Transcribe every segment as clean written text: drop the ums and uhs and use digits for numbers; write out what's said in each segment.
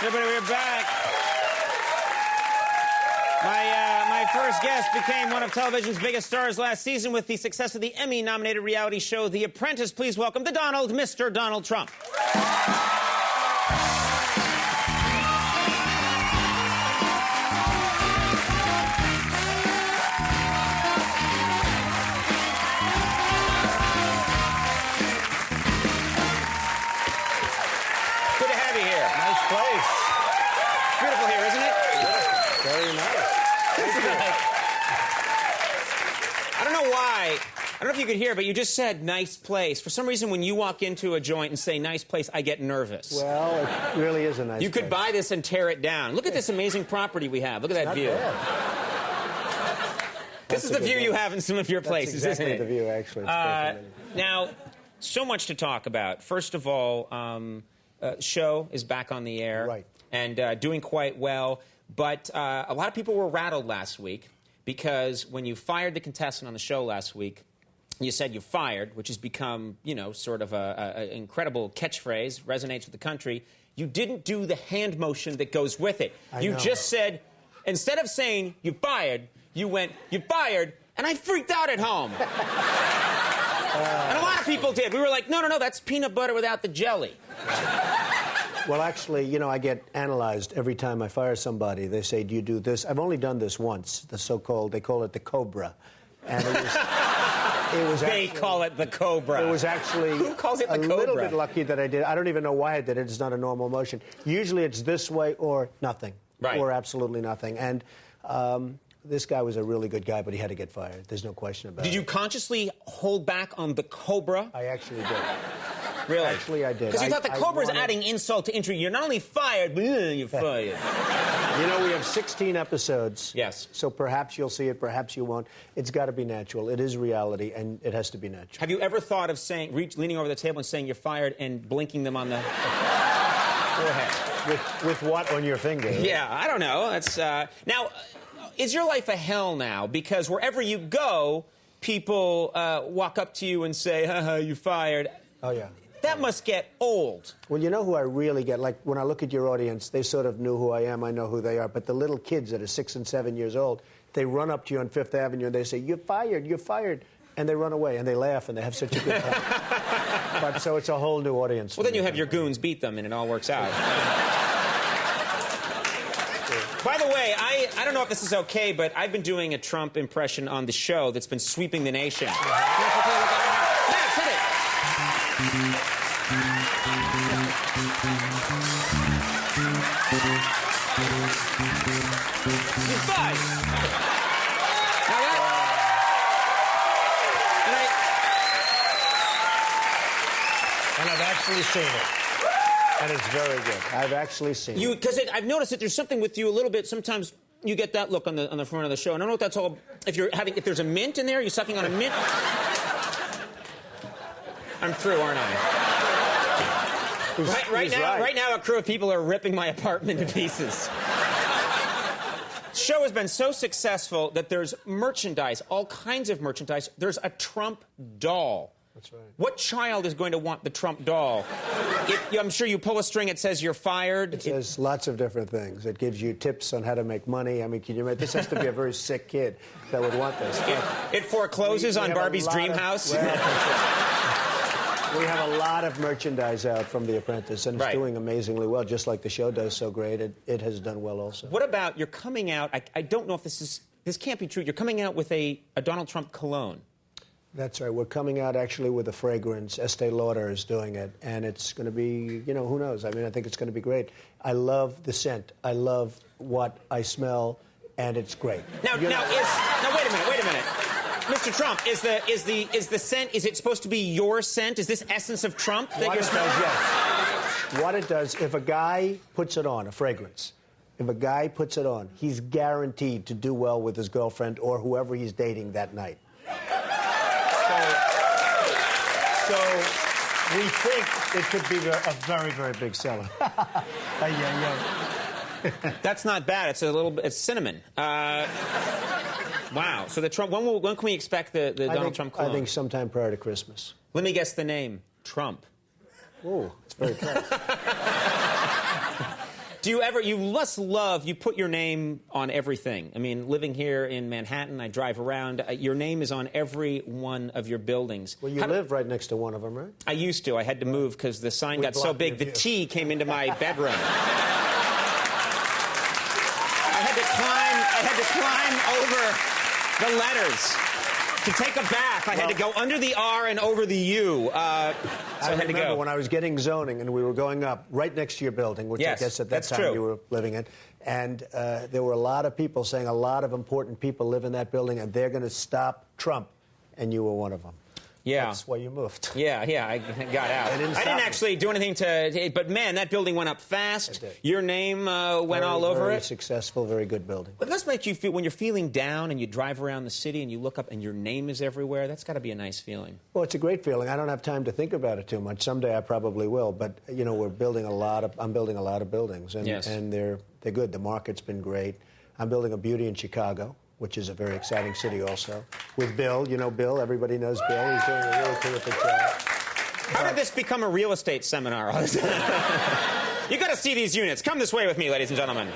Everybody, we're back. My first guest became one of television's biggest stars last season with the success of the Emmy-nominated reality show The Apprentice. Please welcome the Donald, Mr. Donald Trump. Good to have you here. Nice place. Beautiful here, isn't it? Very nice. I don't know why. I don't know if you could hear, but you just said nice place. For some reason, when you walk into a joint and say nice place, I get nervous. Well, it really is a nice place. You could buy this and tear it down. Look at this amazing property we have. Look at that Not view. bad. This is the view you have in some of your places, That's exactly isn't it? the view, actually. It's Now, so much to talk about. First of all, show is back on the air. Right. And doing quite well. But a lot of people were rattled last week because when you fired the contestant on the show last week, you said you fired, which has become, you know, sort of an incredible catchphrase, resonates with the country. You didn't do the hand motion that goes with it. You just said, instead of saying you fired, you went, you fired, and I freaked out at home. And a lot of people did. We were like, no, that's peanut butter without the jelly. Well, actually, you know, I get analyzed every time I fire somebody. They say, do you do this? I've only done this once, the so-called, they call it the Cobra. And it was They actually, call it the Cobra. It was actually Who calls it the a Cobra? little bit lucky that I did. I don't even know why I did it. It's not a normal motion. Usually it's this way or nothing. Right. Or absolutely nothing. And this guy was a really good guy, but he had to get fired. There's no question about it. Did you consciously hold back on the Cobra? I actually did. Really? Actually, I did. Because you thought the Cobra is wanted- adding insult to injury. You're not only fired, but you're fired. You know, we have 16 episodes. Yes. So perhaps you'll see it, perhaps you won't. It's got to be natural. It is reality, and it has to be natural. Have you ever thought of saying, leaning over the table and saying you're fired and blinking them on the forehead? With what on your finger? Yeah, I don't know. That's now, is your life a hell now? Because wherever you go, people walk up to you and say, haha, you're fired. Oh, yeah. That must get old. Well, you know who I really get? Like, when I look at your audience, they sort of knew who I am. I know who they are. But the little kids that are 6 and 7 years old, they run up to you on Fifth Avenue and they say, you're fired, you're fired. And they run away and they laugh and they have such a good time. But so it's a whole new audience. Well, then you have your goons beat them and it all works out. By the way, I don't know if this is okay, but I've been doing a Trump impression on the show that's been sweeping the nation. Max, hit it. You're fired. Now that, And I've actually seen it. And it's very good. I've actually seen it. Because I've noticed that there's something with you a little bit. Sometimes you get that look on the front of the show. And I don't know what that's all. If there's a mint in there, you're sucking on a mint. I'm through, aren't I? Right now, a crew of people are ripping my apartment to pieces. The show has been so successful that there's merchandise, all kinds of merchandise. There's a Trump doll. That's right. What child is going to want the Trump doll? I'm sure you pull a string, it says you're fired. It says lots of different things. It gives you tips on how to make money. I mean, can you imagine? This has to be a very sick kid that would want this. It forecloses on Barbie's dream house. We have a lot of merchandise out from The Apprentice, and it's Right. doing amazingly well, just like the show does so great. It has done well also. What about, you're coming out, I don't know if this can't be true, you're coming out with a Donald Trump cologne. That's right. We're coming out actually with a fragrance. Estee Lauder is doing it, and it's going to be, you know, who knows? I mean, I think it's going to be great. I love the scent. I love what I smell, and it's great. Now wait a minute. Mr. Trump, is the scent, is it supposed to be your scent? Is this essence of Trump that What you're it smelling? does, yes. What it does, if a guy puts it on, a fragrance, if a guy puts it on, he's guaranteed to do well with his girlfriend or whoever he's dating that night. So we think it could be a very, very big seller. That's not bad. It's cinnamon. Wow. So the Trump. When can we expect the Donald Trump cologne? I think sometime prior to Christmas. Let me guess the name. Trump. Oh, it's very close. You must love, you put your name on everything. I mean, living here in Manhattan, I drive around, your name is on every one of your buildings. Well, you live right next to one of them, right? I used to. I had to move because the sign got so big, the T came into my bedroom. I had to climb over the letters. To take a bath, I had to go under the R and over the U. So I had to go. When I was getting zoning and we were going up right next to your building, which I guess at that time you were living in, and there were a lot of people saying a lot of important people live in that building and they're going to stop Trump, and you were one of them. Yeah. That's why you moved. Yeah, I got out. I didn't actually do anything to... But, man, that building went up fast. Your name went all over it. Very successful, very good building. But let's make you feel... When you're feeling down and you drive around the city and you look up and your name is everywhere, that's got to be a nice feeling. Well, it's a great feeling. I don't have time to think about it too much. Someday I probably will. But, you know, I'm building a lot of buildings. And, and they're good. The market's been great. I'm building a beauty in Chicago, which is a very exciting city also, with Bill. You know Bill. Everybody knows Bill. He's doing a really terrific job. How did this become a real estate seminar? You got to see these units. Come this way with me, ladies and gentlemen.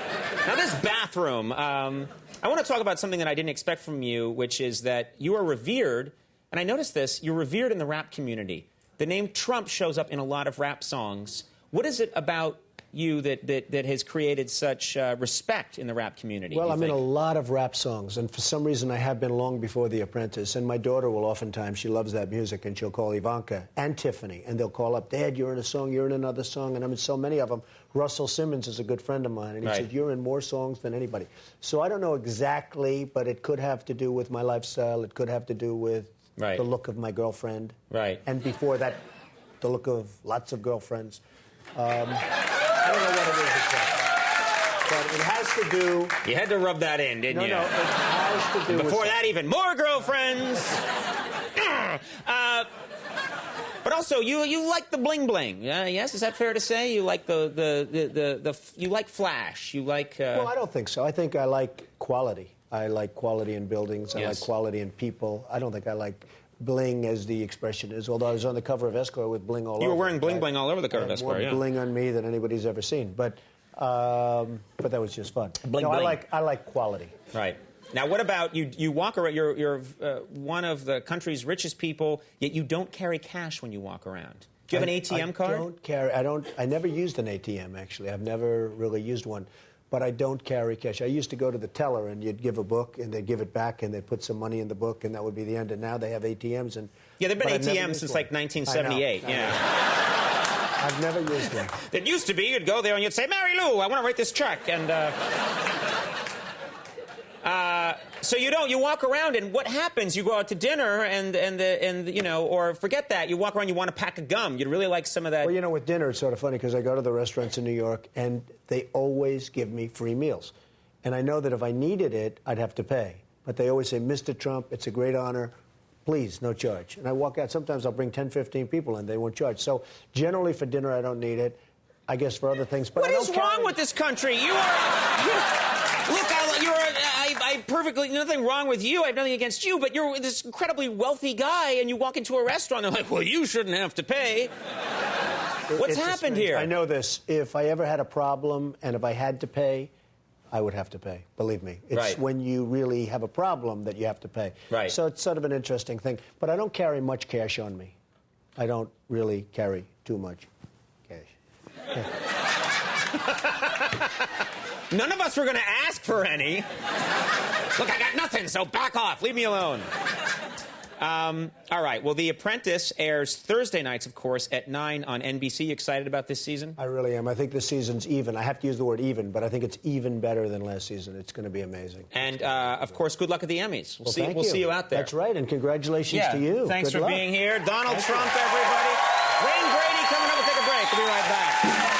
Now, this bathroom, I want to talk about something that I didn't expect from you, which is that you are revered, and I noticed this, you're revered in the rap community. The name Trump shows up in a lot of rap songs. What is it about you that has created such respect in the rap community? Well, I'm in a lot of rap songs, and for some reason I have been long before The Apprentice, and my daughter will oftentimes, she loves that music, and she'll call Ivanka and Tiffany, and they'll call up, Dad, you're in a song, you're in another song, and I'm in so many of them. Russell Simmons is a good friend of mine, and he said, you're in more songs than anybody. So I don't know exactly, but it could have to do with my lifestyle, it could have to do with the look of my girlfriend. And before that, the look of lots of girlfriends. I don't know what it is exactly, but it has to do... You had to rub that in, didn't you? No, it has to do Before that, even more girlfriends. But also, you like the bling bling. Yes, is that fair to say? You like you like flash. You like. Well, I don't think so. I think I like quality. I like quality in buildings. I like quality in people. I don't think I like bling, as the expression is, although I was on the cover of Esquire with bling all over. You were wearing bling all over the cover of Esquire, more bling on me than anybody's ever seen. But that was just fun. Bling. I like quality. Right. Now, what about you? You walk around. You're one of the country's richest people, yet you don't carry cash when you walk around. Do you have an ATM card? I never used an ATM, actually. I've never really used one. But I don't carry cash. I used to go to the teller, and you'd give a book, and they'd give it back, and they'd put some money in the book, and that would be the end. And now they have ATMs. And yeah, they've been ATMs since like 1978. I know. I've never used one. It used to be you'd go there and you'd say, Mary Lou, I want to write this check. And so you walk around, and what happens? You go out to dinner, and you know, or forget that. You walk around, you want a pack of gum. You'd really like some of that. Well, you know, with dinner, it's sort of funny because I go to the restaurants in New York, and they always give me free meals. And I know that if I needed it, I'd have to pay. But they always say, Mr. Trump, it's a great honor. Please, no charge. And I walk out. Sometimes I'll bring 10, 15 people, and they won't charge. So generally for dinner, I don't need it. I guess for other things. But what is wrong with this country? You are... Look, I perfectly, nothing wrong with you. I have nothing against you, but you're this incredibly wealthy guy, and you walk into a restaurant, and they're like, well, you shouldn't have to pay. What's happened here? I know this. If I ever had a problem, and if I had to pay, I would have to pay. Believe me. It's when you really have a problem that you have to pay. So it's sort of an interesting thing. But I don't carry much cash on me. I don't really carry too much cash. None of us were going to ask for any. Look, I got nothing, so back off. Leave me alone. All right. Well, The Apprentice airs Thursday nights, of course, at 9 on NBC. You excited about this season? I really am. I think this season's even. I have to use the word even, but I think it's even better than last season. It's going to be amazing. And, of course, good luck at the Emmys. We'll see you out there. That's right, and congratulations to you. Thanks for being here. Donald Trump, everybody. Wayne Brady coming up. We'll take a break. We'll be right back.